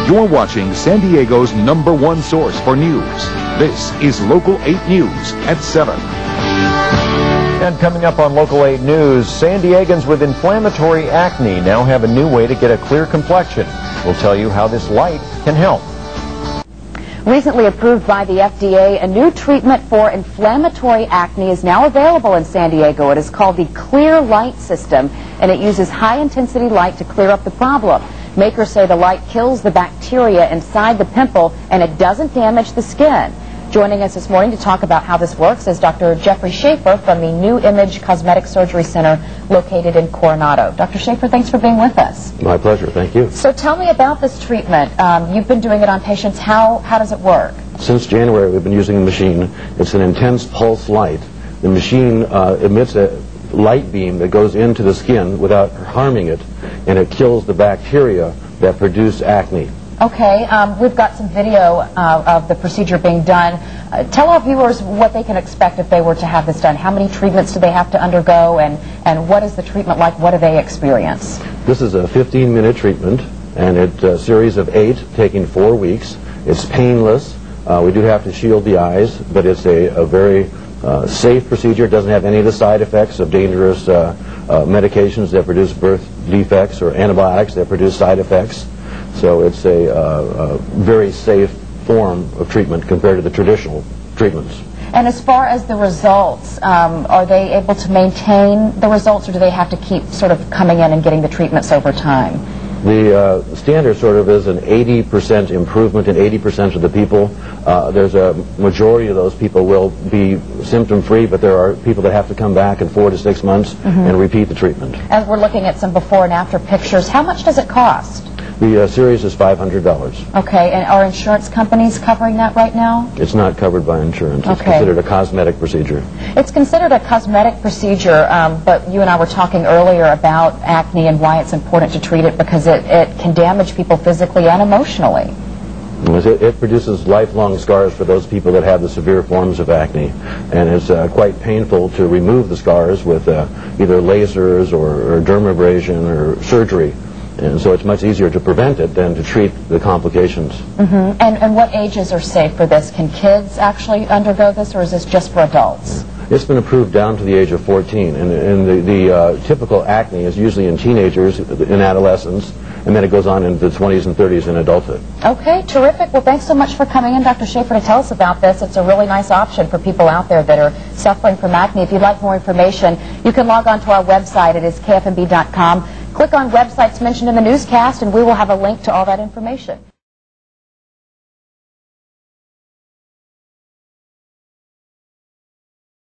You're watching San Diego's #1 source for news. This is Local 8 News at 7. And coming up on Local 8 News, San Diegans with inflammatory acne now have a new way to get a clear complexion. We'll tell you how this light can help. Recently approved by the FDA, a new treatment for inflammatory acne is now available in San Diego. It is called the Clear Light System, and it uses high-intensity light to clear up the problem. Makers say the light kills the bacteria inside the pimple, and it doesn't damage the skin. Joining us this morning to talk about how this works is Dr. Jeffrey Schaefer from the New Image Cosmetic Surgery Center located in Coronado. Dr. Schaefer, thanks for being with us. My pleasure. Thank you. So tell me about this treatment. You've been doing it on patients. How does it work? Since January, we've been using the machine. It's an intense pulse light. The machine emits a light beam that goes into the skin without harming it, and it kills the bacteria that produce acne. Okay, we've got some video of the procedure being done. Tell our viewers what they can expect if they were to have this done. How many treatments do they have to undergo, and what is the treatment like? What do they experience? This is a 15-minute treatment, and it's a series of 8, taking 4 weeks. It's painless. We do have to shield the eyes, but it's a very safe procedure. It doesn't have any of the side effects of dangerous medications that produce birth defects or antibiotics that produce side effects. So it's a very safe form of treatment compared to the traditional treatments. And as far as the results, are they able to maintain the results, or do they have to keep sort of coming in and getting the treatments over time? The standard sort of is an 80% improvement in 80% of the people. There's a majority of those people will be symptom-free, but there are people that have to come back in 4 to 6 months and repeat the treatment. As we're looking at some before and after pictures, how much does it cost? The series is $500. Okay, and are insurance companies covering that right now? It's not covered by insurance. It's considered a cosmetic procedure. It's considered a cosmetic procedure, but you and I were talking earlier about acne and why it's important to treat it, because it can damage people physically and emotionally. It produces lifelong scars for those people that have the severe forms of acne, and it's quite painful to remove the scars with either lasers or dermabrasion or surgery. And so it's much easier to prevent it than to treat the complications. And what ages are safe for this? Can kids actually undergo this, or is this just for adults? It's been approved down to the age of 14, and the typical acne is usually in teenagers, in adolescents, and then it goes on into the 20s and 30s in adulthood. Okay, terrific. Well, thanks so much for coming in, Dr. Schaefer, to tell us about this. It's a really nice option for people out there that are suffering from acne. If you'd like more information, you can log on to our website. It is kfmb.com. Click on websites mentioned in the newscast, and we will have a link to all that information.